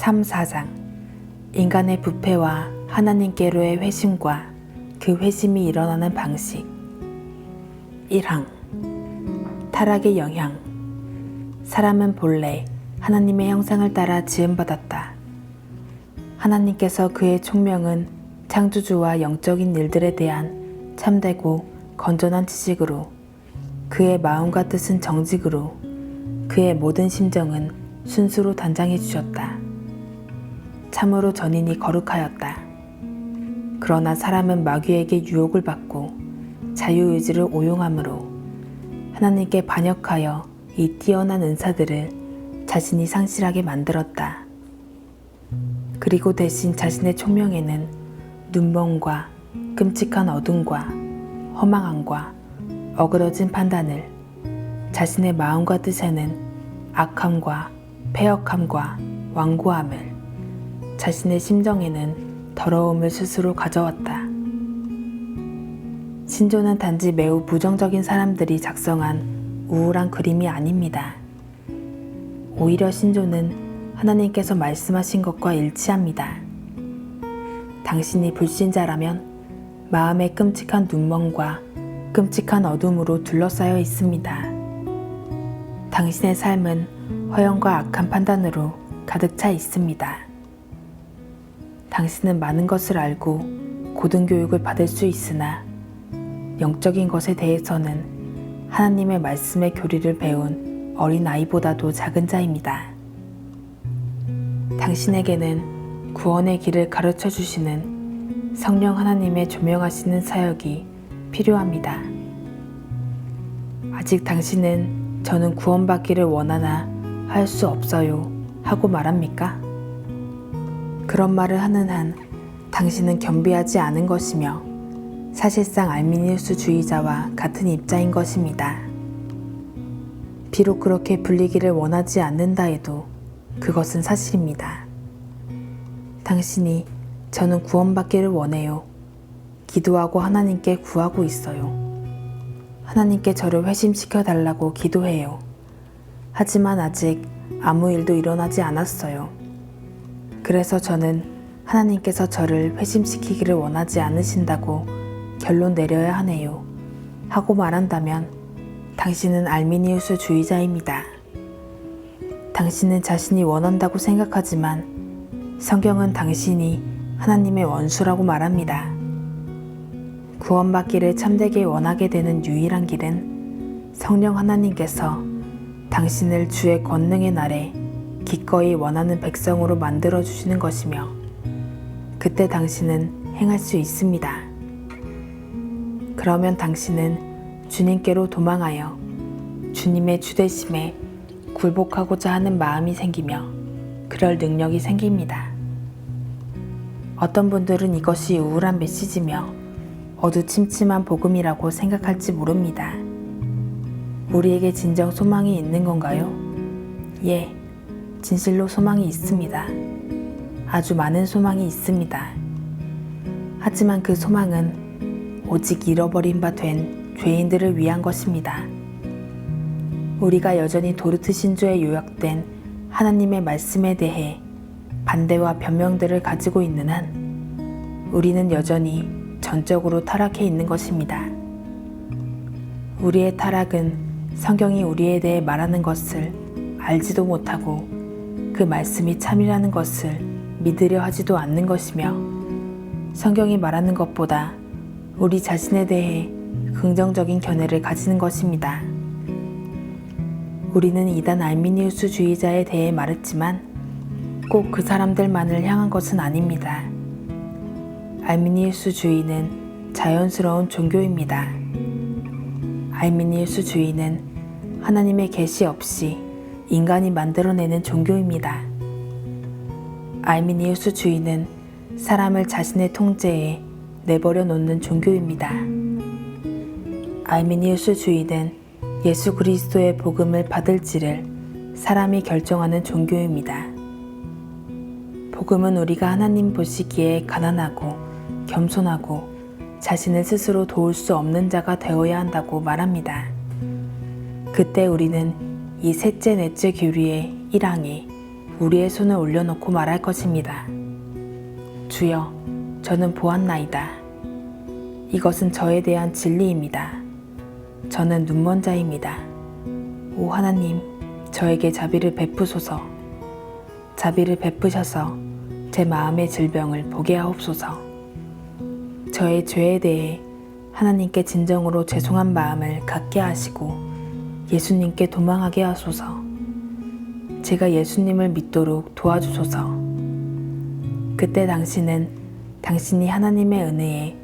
(3-4장) 인간의 부패와 하나님께로의 회심과 그 회심이 일어나는 방식. 1항 타락의 영향. 사람은 본래 하나님의 형상을 따라 지음받았다. 하나님께서 그의 총명은 창조주와 영적인 일들에 대한 참되고 건전한 지식으로, 그의 마음과 뜻은 정직으로, 그의 모든 심정은 순수로 단장해 주셨다. 참으로 전인이 거룩하였다. 그러나 사람은 마귀에게 유혹을 받고 자유의지를 오용함으로 하나님께 반역하여 이 뛰어난 은사들을 자신이 상실하게 만들었다. 그리고 대신 자신의 총명에는 눈먼과 끔찍한 어둠과 허망함과 어그러진 판단을, 자신의 마음과 뜻에는 악함과 패역함과 완고함을, 자신의 심정에는 더러움을 스스로 가져왔다. 신조는 단지 매우 부정적인 사람들이 작성한 우울한 그림이 아닙니다. 오히려 신조는 하나님께서 말씀하신 것과 일치합니다. 당신이 불신자라면 마음의 끔찍한 눈먼과 끔찍한 어둠으로 둘러싸여 있습니다. 당신의 삶은 허영과 악한 판단으로 가득 차 있습니다. 당신은 많은 것을 알고 고등교육을 받을 수 있으나 영적인 것에 대해서는 하나님의 말씀의 교리를 배운 어린 아이보다도 작은 자입니다. 당신에게는 구원의 길을 가르쳐 주시는 성령 하나님의 조명하시는 사역이 필요합니다. 아직 당신은 저는 구원받기를 원하나 할 수 없어요 하고 말합니까? 그런 말을 하는 한 당신은 겸비하지 않은 것이며 사실상 알미니우스주의자와 같은 입자인 것입니다. 비록 그렇게 불리기를 원하지 않는다 해도 그것은 사실입니다. 당신이 저는 구원받기를 원해요, 기도하고 하나님께 구하고 있어요. 하나님께 저를 회심시켜 달라고 기도해요. 하지만 아직 아무 일도 일어나지 않았어요. 그래서 저는 하나님께서 저를 회심시키기를 원하지 않으신다고 결론 내려야 하네요 하고 말한다면 당신은 알미니우스주의자입니다. 당신은 자신이 원한다고 생각하지만 성경은 당신이 하나님의 원수라고 말합니다. 구원받기를 참되게 원하게 되는 유일한 길은 성령 하나님께서 당신을 주의 권능의 날에 기꺼이 원하는 백성으로 만들어 주시는 것이며, 그때 당신은 행할 수 있습니다. 그러면 당신은 주님께로 도망하여 주님의 주되심에 굴복하고자 하는 마음이 생기며 그럴 능력이 생깁니다. 어떤 분들은 이것이 우울한 메시지며 어두침침한 복음이라고 생각할지 모릅니다. 우리에게 진정 소망이 있는 건가요? 예, 진실로 소망이 있습니다. 아주 많은 소망이 있습니다. 하지만 그 소망은 오직 잃어버린 바 된 죄인들을 위한 것입니다. 우리가 여전히 도르트 신조에 요약된 하나님의 말씀에 대해 반대와 변명들을 가지고 있는 한 우리는 여전히 전적으로 타락해 있는 것입니다. 우리의 타락은 성경이 우리에 대해 말하는 것을 알지도 못하고 그 말씀이 참이라는 것을 믿으려 하지도 않는 것이며, 성경이 말하는 것보다 우리 자신에 대해 긍정적인 견해를 가지는 것입니다. 우리는 이단 알미니우스주의자에 대해 말했지만 꼭 그 사람들만을 향한 것은 아닙니다. 알미니우스주의는 자연스러운 종교입니다. 알미니우스주의는 하나님의 계시 없이 인간이 만들어내는 종교입니다. 알미니우스주의는 사람을 자신의 통제에 내버려 놓는 종교입니다. 알미니우스 주의는 예수 그리스도의 복음을 받을지를 사람이 결정하는 종교입니다. 복음은 우리가 하나님 보시기에 가난하고 겸손하고 자신을 스스로 도울 수 없는 자가 되어야 한다고 말합니다. 그때 우리는 이 셋째 넷째 교리의 1항에 우리의 손을 올려놓고 말할 것입니다. 주여, 저는 보았나이다. 이것은 저에 대한 진리입니다. 저는 눈먼 자입니다. 오 하나님, 저에게 자비를 베푸소서. 자비를 베푸셔서 제 마음의 질병을 보게 하옵소서. 저의 죄에 대해 하나님께 진정으로 죄송한 마음을 갖게 하시고 예수님께 도망하게 하소서. 제가 예수님을 믿도록 도와주소서. 그때 당신은 당신이 하나님의 은혜에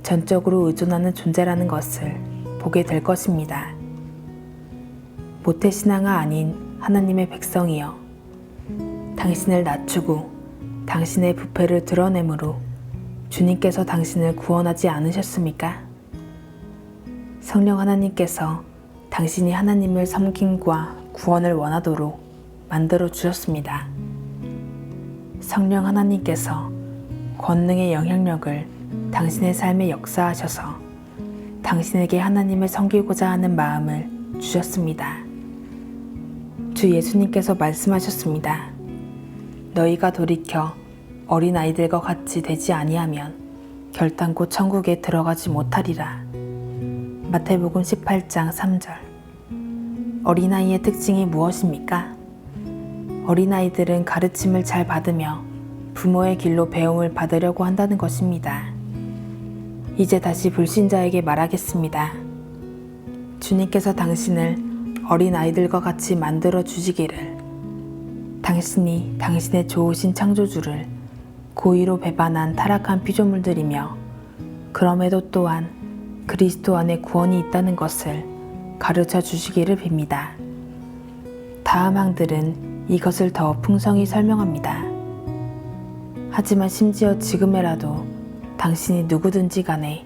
전적으로 의존하는 존재라는 것을 보게 될 것입니다. 모태신앙아 아닌 하나님의 백성이여, 당신을 낮추고 당신의 부패를 드러내므로 주님께서 당신을 구원하지 않으셨습니까? 성령 하나님께서 당신이 하나님을 섬김과 구원을 원하도록 만들어 주셨습니다. 성령 하나님께서 권능의 영향력을 당신의 삶에 역사하셔서 당신에게 하나님을 섬기고자 하는 마음을 주셨습니다. 주 예수님께서 말씀하셨습니다. 너희가 돌이켜 어린아이들과 같이 되지 아니하면 결단코 천국에 들어가지 못하리라. 마태복음 18장 3절. 어린아이의 특징이 무엇입니까? 어린아이들은 가르침을 잘 받으며 부모의 길로 배움을 받으려고 한다는 것입니다. 이제 다시 불신자에게 말하겠습니다. 주님께서 당신을 어린아이들과 같이 만들어 주시기를, 당신이 당신의 좋으신 창조주를 고의로 배반한 타락한 피조물들이며 그럼에도 또한 그리스도 안에 구원이 있다는 것을 가르쳐 주시기를 빕니다. 다음 항들은 이것을 더 풍성히 설명합니다. 하지만 심지어 지금에라도 당신이 누구든지 간에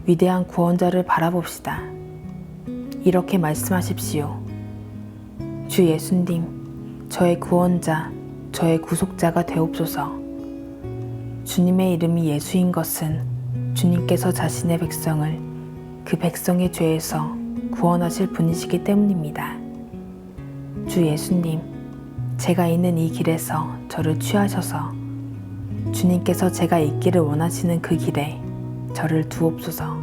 위대한 구원자를 바라봅시다. 이렇게 말씀하십시오. 주 예수님, 저의 구원자, 저의 구속자가 되옵소서. 주님의 이름이 예수인 것은 주님께서 자신의 백성을 그 백성의 죄에서 구원하실 분이시기 때문입니다. 주 예수님, 제가 있는 이 길에서 저를 취하셔서 주님께서 제가 있기를 원하시는 그 길에 저를 두옵소서.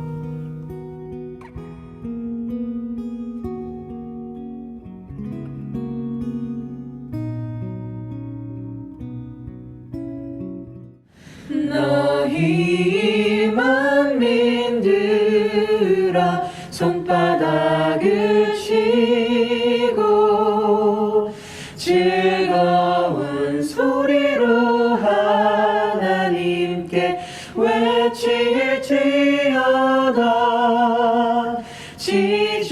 너희 만민들아 손바닥을 치고 즐거운 소리로 하나님께 외칠지어다. 지존하신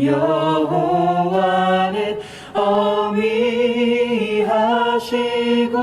여호와는 어미하시고